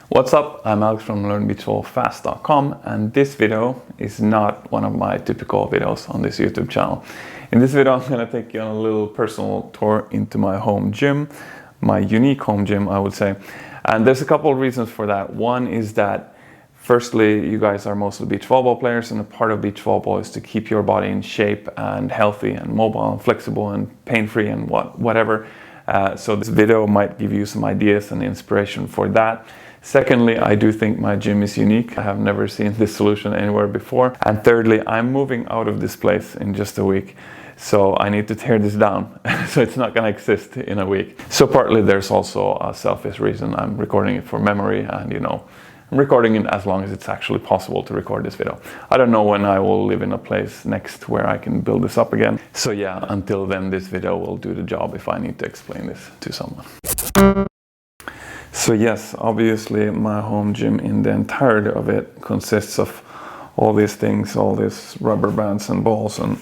What's up? I'm Alex from learnbeachvolleyballfast.com, and this video is not one of my typical videos on this YouTube channel. In this video, I'm going to take you on a little personal tour into my home gym, my unique home gym, I would say. And there's a couple of reasons for that. One is that, firstly, you guys are mostly beach volleyball players, and a part of beach volleyball is to keep your body in shape and healthy and mobile and flexible and pain-free and whatever. So this video might give you some ideas and inspiration for that. Secondly, I do think my gym is unique. I have never seen this solution anywhere before. And thirdly, I'm moving out of this place in just a week. So I need to tear this down. So it's not gonna exist in a week. So partly there's also a selfish reason. I'm recording it for memory, and I'm recording it as long as it's actually possible to record this video. I don't know when I will live in a place next where I can build this up again. So yeah, until then this video will do the job if I need to explain this to someone. So yes, obviously my home gym in the entirety of it consists of all these things, all these rubber bands and balls and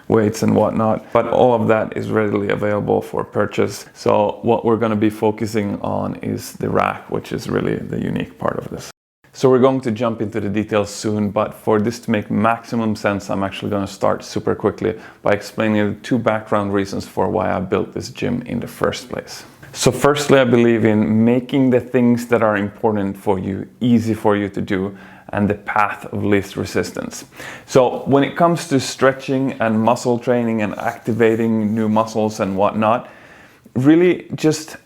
weights and whatnot. But all of that is readily available for purchase. So what we're going to be focusing on is the rack, which is really the unique part of this. So we're going to jump into the details soon, but for this to make maximum sense, I'm actually going to start super quickly by explaining the two background reasons for why I built this gym in the first place. So firstly, I believe in making the things that are important for you easy for you to do, and the path of least resistance. So when it comes to stretching and muscle training and activating new muscles and whatnot, really just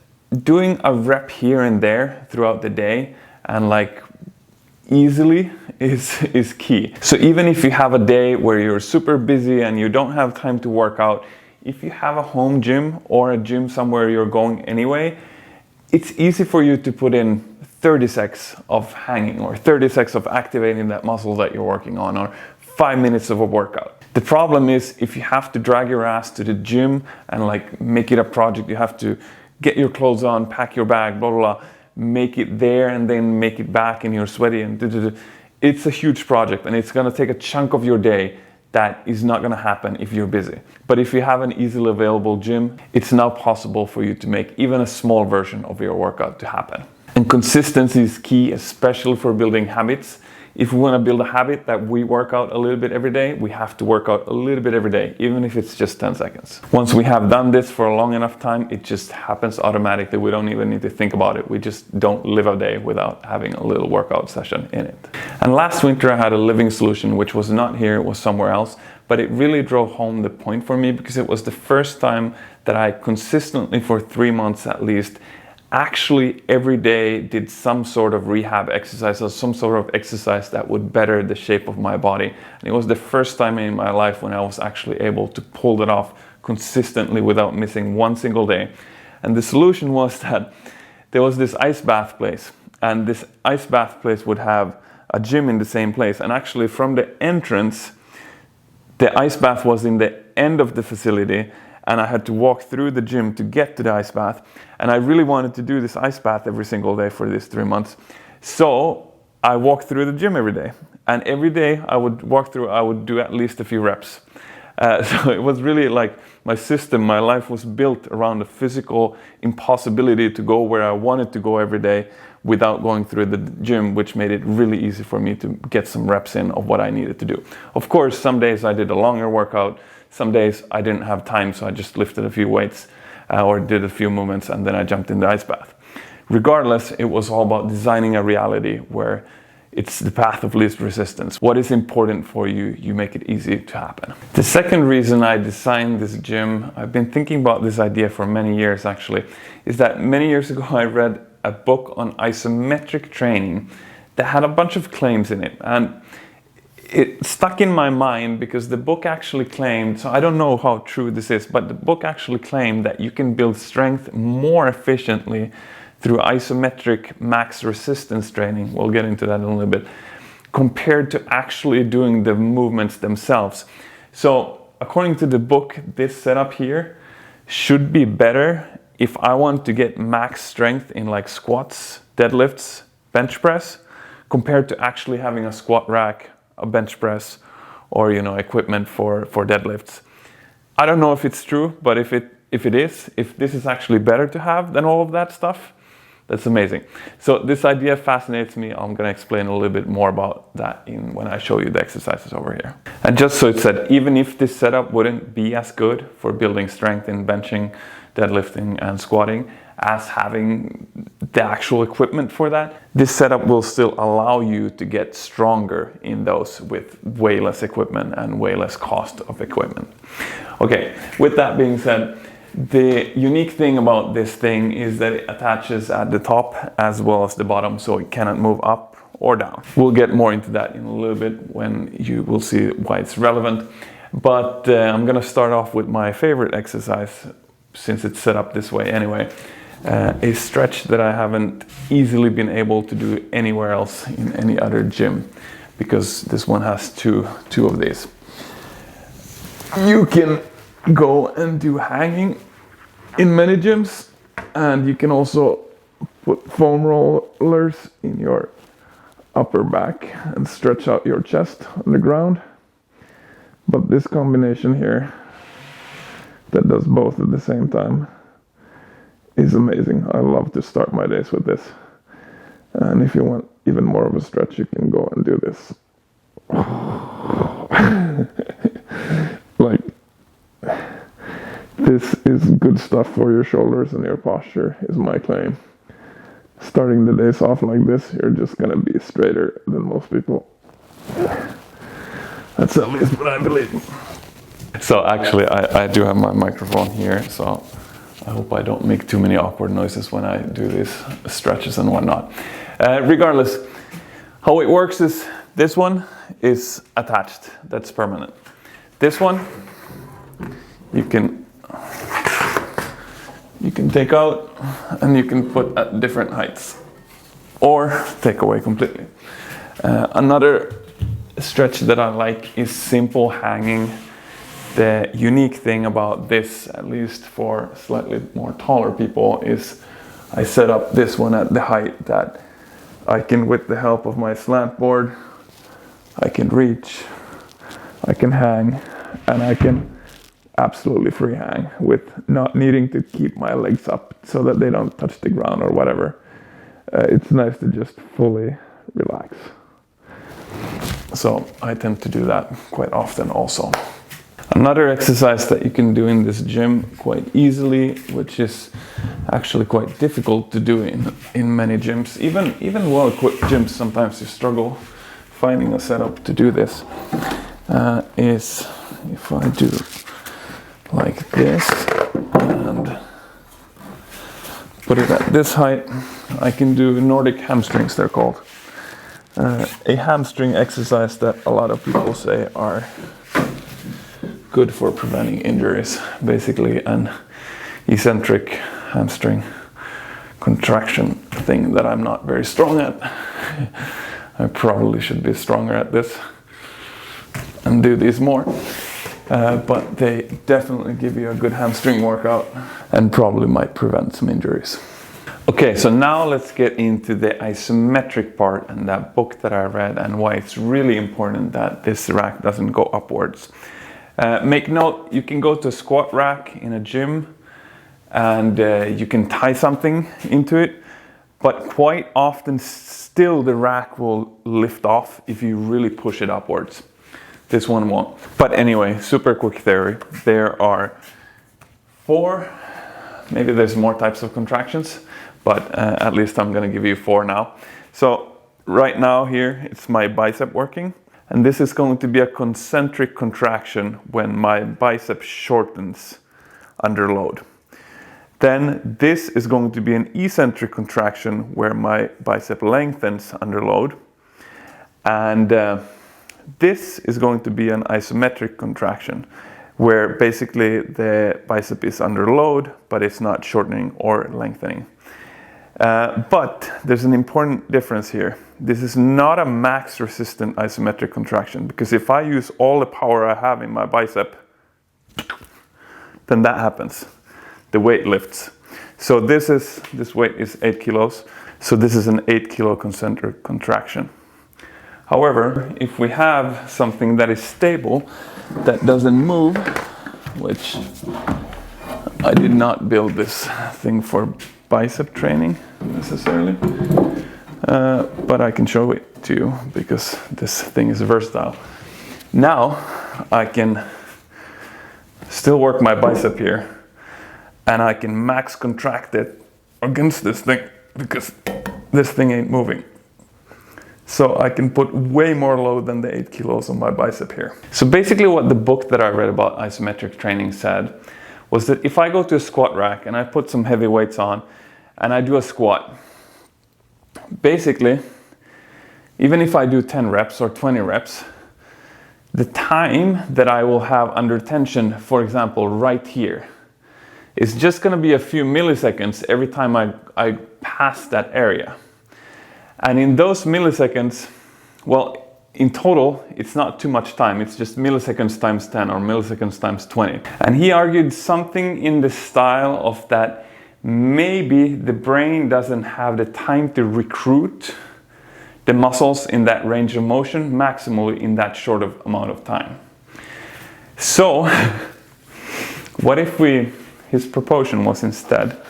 doing a rep here and there throughout the day and easily is key. So even if you have a day where you're super busy and you don't have time to work out, if you have a home gym or a gym somewhere you're going anyway, it's easy for you to put in 30 seconds of hanging or 30 seconds of activating that muscle that you're working on, or 5 minutes of a workout. The problem is if you have to drag your ass to the gym and make it a project, you have to get your clothes on, pack your bag, blah, blah, blah, make it there and then make it back and you're sweaty and it's a huge project and it's gonna take a chunk of your day. That is not going to happen if you're busy. But if you have an easily available gym, it's now possible for you to make even a small version of your workout to happen. And consistency is key, especially for building habits. If we want to build a habit that we work out a little bit every day, we have to work out a little bit every day, even if it's just 10 seconds. Once we have done this for a long enough time, it just happens automatically. We don't even need to think about it. We just don't live a day without having a little workout session in it. And last winter I had a living solution, which was not here, it was somewhere else, but it really drove home the point for me because it was the first time that I consistently for 3 months at least actually every day did some sort of rehab exercise or some sort of exercise that would better the shape of my body. And it was the first time in my life when I was actually able to pull that off consistently without missing one single day. And the solution was that there was this ice bath place, and this ice bath place would have a gym in the same place. And actually from the entrance, the ice bath was in the end of the facility, and I had to walk through the gym to get to the ice bath. And I really wanted to do this ice bath every single day for these 3 months. So I walked through the gym every day. And every day I would walk through, I would do at least a few reps. So it was really my system, my life was built around the physical impossibility to go where I wanted to go every day without going through the gym, which made it really easy for me to get some reps in of what I needed to do. Of course, some days I did a longer workout. Some days I didn't have time, so I just lifted a few weights or did a few movements and then I jumped in the ice bath. Regardless, it was all about designing a reality where it's the path of least resistance. What is important for you, you make it easy to happen. The second reason I designed this gym, I've been thinking about this idea for many years actually, is that many years ago I read a book on isometric training that had a bunch of claims in it. And it stuck in my mind because the book actually claimed, so I don't know how true this is, but the book actually claimed that you can build strength more efficiently through isometric max resistance training. We'll get into that in a little bit, compared to actually doing the movements themselves. So according to the book, this setup here should be better if I want to get max strength in squats, deadlifts, bench press, compared to actually having a squat rack, a bench press, or equipment for deadlifts. I don't know if it's true, but if this is actually better to have than all of that stuff, That's amazing. So this idea fascinates me. I'm gonna explain a little bit more about that when I show you the exercises over here. And just so it's said, even if this setup wouldn't be as good for building strength in benching, deadlifting and squatting as having the actual equipment for that, this setup will still allow you to get stronger in those with way less equipment and way less cost of equipment. Okay, with that being said, the unique thing about this thing is that it attaches at the top as well as the bottom, so it cannot move up or down. We'll get more into that in a little bit when you will see why it's relevant. But I'm gonna start off with my favorite exercise, since it's set up this way anyway. A stretch that I haven't easily been able to do anywhere else in any other gym, because this one has two of these. You can go and do hanging in many gyms, and you can also put foam rollers in your upper back and stretch out your chest on the ground. But this combination here that does both at the same time is amazing. I love to start my days with this. And if you want even more of a stretch, you can go and do this. Like, this is good stuff for your shoulders and your posture, is my claim. Starting the days off like this, you're just gonna be straighter than most people. That's at least what I believe. So actually, I do have my microphone here, so I hope I don't make too many awkward noises when I do these stretches and whatnot. Regardless, how it works is this one is attached, that's permanent. This one, you can take out and you can put at different heights or take away completely. Another stretch that I like is simple hanging. The unique thing about this, at least for slightly more taller people, is I set up this one at the height that I can, with the help of my slant board, I can reach, I can hang, and I can absolutely free hang with not needing to keep my legs up so that they don't touch the ground or whatever. It's nice to just fully relax. So I tend to do that quite often also. Another exercise that you can do in this gym quite easily, which is actually quite difficult to do in many gyms, even well-equipped gyms, sometimes you struggle finding a setup to do this, is if I do like this and put it at this height, I can do Nordic hamstrings, they're called. A hamstring exercise that a lot of people say are good for preventing injuries. Basically an eccentric hamstring contraction thing that I'm not very strong at. I probably should be stronger at this and do these more. But they definitely give you a good hamstring workout and probably might prevent some injuries. Okay, so now let's get into the isometric part and that book that I read and why it's really important that this rack doesn't go upwards. Make note, you can go to a squat rack in a gym and you can tie something into it, but quite often still the rack will lift off if you really push it upwards. This one won't. But anyway, super quick theory. There are 4, maybe there's more types of contractions, but at least I'm gonna give you 4 now. So right now here, it's my bicep working. And this is going to be a concentric contraction when my bicep shortens under load. Then this is going to be an eccentric contraction where my bicep lengthens under load. And this is going to be an isometric contraction where basically the bicep is under load, but it's not shortening or lengthening. But there's an important difference here. This is not a max resistant isometric contraction, because if I use all the power I have in my bicep, then that happens. The weight lifts. So this weight is 8 kilos. So this is an 8 kilo concentric contraction. However, if we have something that is stable, that doesn't move, which I did not build this thing for bicep training necessarily, but I can show it to you because this thing is versatile. Now I can still work my bicep here, and I can max contract it against this thing because this thing ain't moving. So I can put way more load than the 8 kilos on my bicep here. So basically what the book that I read about isometric training said was that if I go to a squat rack and I put some heavy weights on and I do a squat, basically, even if I do 10 reps or 20 reps, the time that I will have under tension, for example, right here, is just gonna be a few milliseconds every time I pass that area. And in those milliseconds, well, in total, it's not too much time. It's just milliseconds times 10 or milliseconds times 20. And he argued something in the style of that maybe the brain doesn't have the time to recruit the muscles in that range of motion maximally in that short of amount of time. So what if his proposition was instead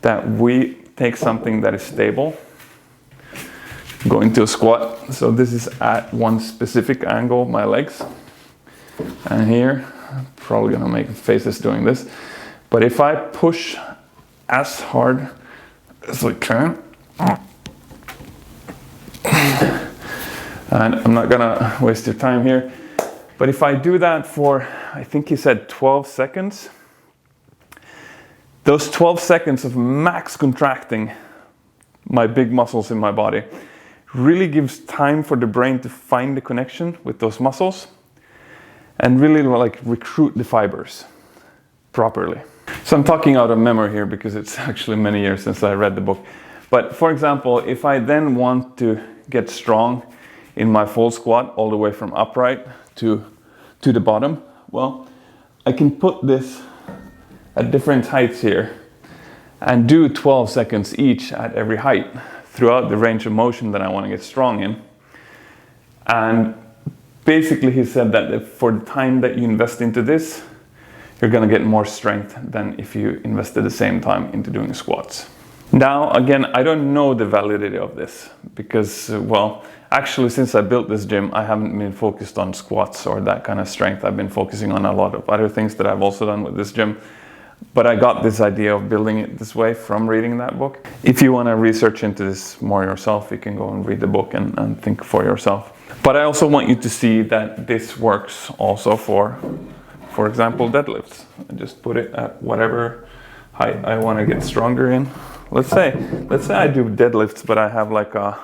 that we take something that is stable, go into a squat. So this is at one specific angle, my legs. And here, I'm probably gonna make faces doing this. But if I push as hard as I can, and I'm not gonna waste your time here, but if I do that for, I think he said 12 seconds, those 12 seconds of max contracting my big muscles in my body really gives time for the brain to find the connection with those muscles and really like recruit the fibers properly. So I'm talking out of memory here because it's actually many years since I read the book. But for example, if I then want to get strong in my full squat all the way from upright to the bottom, well, I can put this at different heights here and do 12 seconds each at every height throughout the range of motion that I want to get strong in. And basically he said that for the time that you invest into this, you're going to get more strength than if you invested the same time into doing squats. Now, again, I don't know the validity of this because, well, actually since I built this gym, I haven't been focused on squats or that kind of strength. I've been focusing on a lot of other things that I've also done with this gym. But I got this idea of building it this way from reading that book. If you want to research into this more yourself, you can go and read the book and think for yourself. But I also want you to see that this works also for example, deadlifts. I just put it at whatever height I want to get stronger in. Let's say I do deadlifts, but I have like a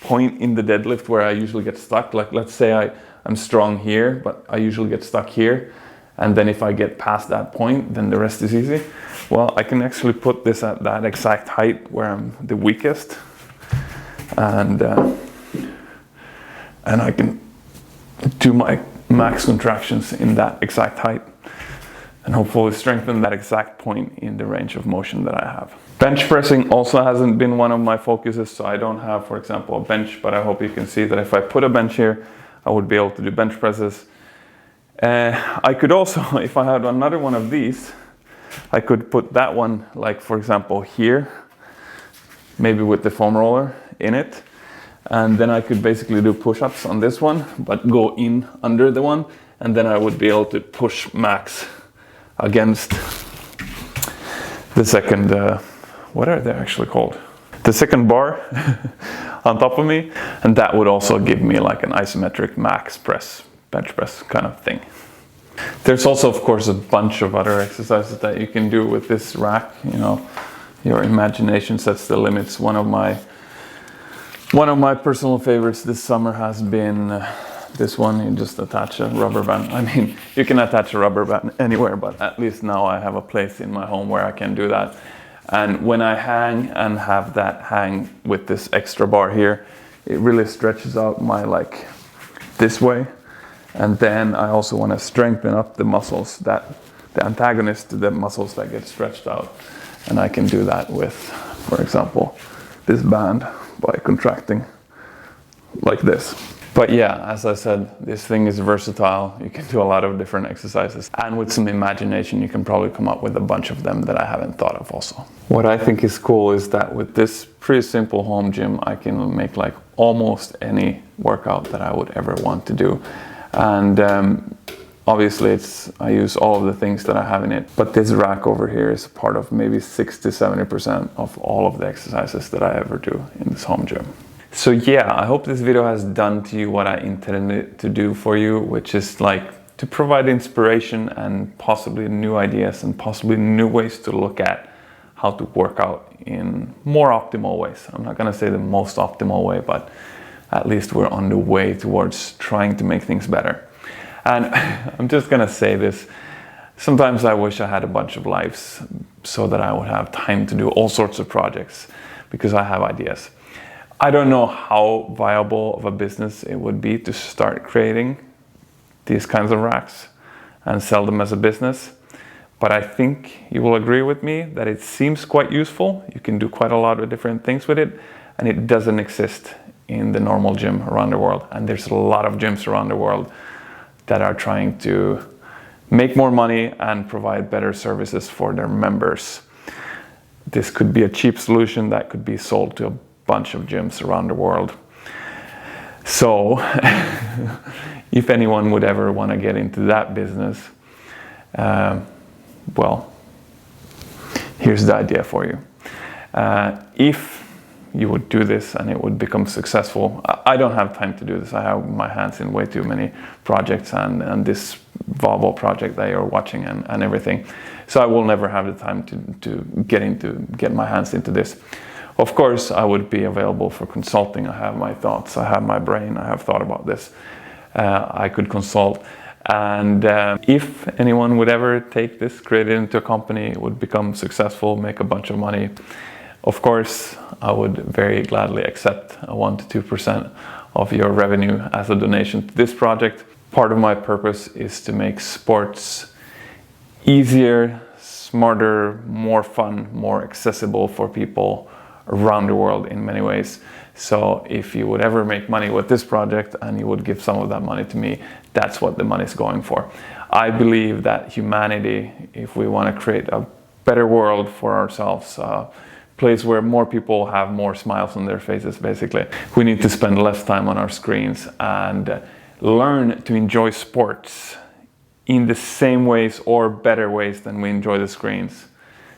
point in the deadlift where I usually get stuck. Like let's say I'm strong here, but I usually get stuck here. And then if I get past that point, then the rest is easy. Well, I can actually put this at that exact height where I'm the weakest. And I can do my max contractions in that exact height and hopefully strengthen that exact point in the range of motion that I have. Bench pressing also hasn't been one of my focuses, so I don't have, for example, a bench, but I hope you can see that if I put a bench here, I would be able to do bench presses. I could also, if I had another one of these, I could put that one, like for example here, maybe with the foam roller in it. And then I could basically do push-ups on this one, but go in under the one. And then I would be able to push max against the second, what are they actually called? The second bar on top of me. And that would also give me like an isometric max press, bench press kind of thing. There's also, of course, a bunch of other exercises that you can do with this rack. You know, your imagination sets the limits. One of my personal favorites this summer has been this one. You just attach a rubber band. I mean, you can attach a rubber band anywhere, but at least now I have a place in my home where I can do that. And when I hang and have that hang with this extra bar here, it really stretches out my like this way. And then I also want to strengthen up the muscles, that the antagonist to the muscles that get stretched out. And I can do that with, for example, this band by contracting like this. But yeah, as I said, this thing is versatile. You can do a lot of different exercises. And with some imagination, you can probably come up with a bunch of them that I haven't thought of also. What I think is cool is that with this pretty simple home gym, I can make like almost any workout that I would ever want to do. And obviously I use all of the things that I have in it. But this rack over here is part of maybe 60-70% of all of the exercises that I ever do in this home gym. So yeah, I hope this video has done to you what I intended it to do for you, which is like to provide inspiration and possibly new ideas and possibly new ways to look at how to work out in more optimal ways. I'm not gonna say the most optimal way, but at least we're on the way towards trying to make things better. And I'm just gonna say this, sometimes I wish I had a bunch of lives so that I would have time to do all sorts of projects because I have ideas. I don't know how viable of a business it would be to start creating these kinds of racks and sell them as a business. But I think you will agree with me that it seems quite useful. You can do quite a lot of different things with it, and it doesn't exist in the normal gym around the world. And there's a lot of gyms around the world that are trying to make more money and provide better services for their members. This could be a cheap solution that could be sold to a bunch of gyms around the world. So if anyone would ever want to get into that business, well, here's the idea for you. If you would do this and it would become successful, I don't have time to do this. I have my hands in way too many projects and this Volleyball project that you're watching and everything. So I will never have the time to get my hands into this. Of course, I would be available for consulting. I have my thoughts, I have my brain, I have thought about this. I could consult. And if anyone would ever take this, create it into a company, it would become successful, make a bunch of money, of course, I would very gladly accept a 1% to 2% of your revenue as a donation to this project. Part of my purpose is to make sports easier, smarter, more fun, more accessible for people around the world in many ways. So if you would ever make money with this project and you would give some of that money to me, that's what the money is going for. I believe that humanity, if we want to create a better world for ourselves, a place where more people have more smiles on their faces, basically, we need to spend less time on our screens and learn to enjoy sports in the same ways or better ways than we enjoy the screens,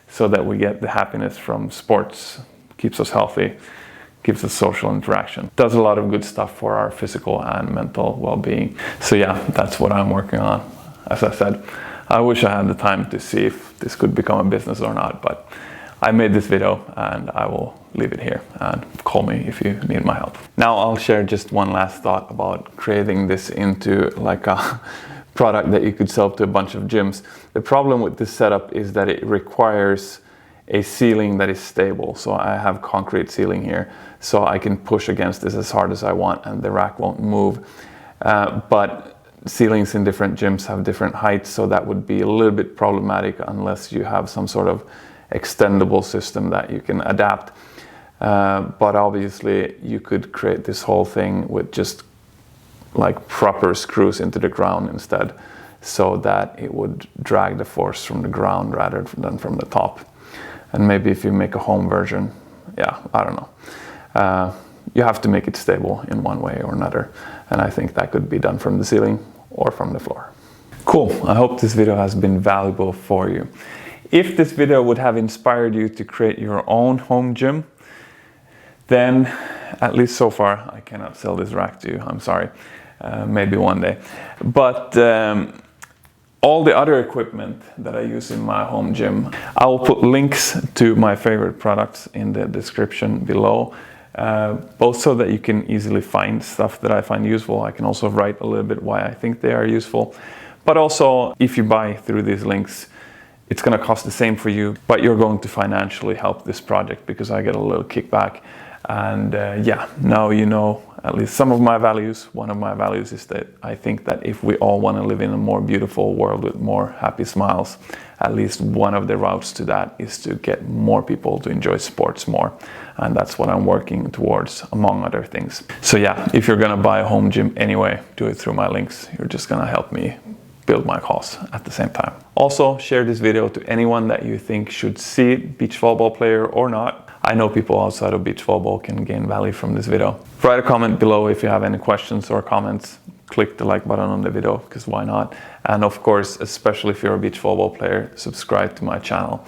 so that we get the happiness from sports. Keeps us healthy, gives us social interaction, does a lot of good stuff for our physical and mental well-being. So yeah, that's what I'm working on. As I said, I wish I had the time to see if this could become a business or not, but I made this video and I will leave it here, and call me if you need my help. Now I'll share just one last thought about creating this into like a product that you could sell to a bunch of gyms. The problem with this setup is that it requires a ceiling that is stable. So I have concrete ceiling here, so I can push against this as hard as I want and the rack won't move. But ceilings in different gyms have different heights, so that would be a little bit problematic unless you have some sort of extendable system that you can adapt. But obviously you could create this whole thing with just like proper screws into the ground instead, so that it would drag the force from the ground rather than from the top. And maybe if you make a home version, yeah, I don't know. You have to make it stable in one way or another. And I think that could be done from the ceiling or from the floor. Cool, I hope this video has been valuable for you. If this video would have inspired you to create your own home gym, then at least so far, I cannot sell this rack to you, I'm sorry. Maybe one day. But all the other equipment that I use in my home gym, I will put links to my favorite products in the description below, both so that you can easily find stuff that I find useful. I can also write a little bit why I think they are useful. But also, if you buy through these links, it's going to cost the same for you, but you're going to financially help this project because I get a little kickback. And yeah, now you know at least some of my values. One of my values is that I think that if we all want to live in a more beautiful world with more happy smiles at least one of the routes to that is to get more people to enjoy sports more. And that's what I'm working towards, among other things. So yeah, if you're gonna buy a home gym anyway, do it through my links. You're just gonna help me build my cause at the same time. Also, share this video to anyone that you think should see it, beach volleyball player or not. I know people outside of beach volleyball can gain value from this video. Write a comment below if you have any questions or comments. Click the like button on the video, because why not? And of course, especially if you're a beach volleyball player, subscribe to my channel.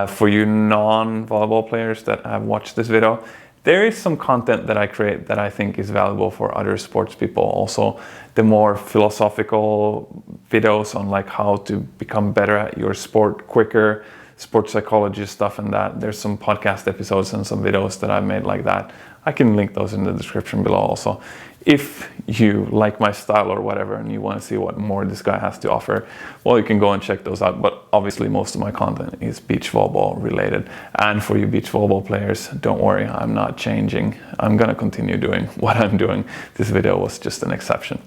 For you non-volleyball players that have watched this video, there is some content that I create that I think is valuable for other sports people. Also, the more philosophical videos on like how to become better at your sport quicker, sports psychology stuff and that. There's some podcast episodes and some videos that I've made like that. I can link those in the description below also. If you like my style or whatever and you want to see what more this guy has to offer, well, you can go and check those out. But obviously most of my content is beach volleyball related. And for you beach volleyball players, don't worry, I'm not changing. I'm gonna continue doing what I'm doing. This video was just an exception.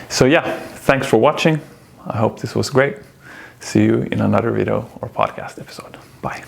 So yeah, thanks for watching. I hope this was great. See you in another video or podcast episode. Bye.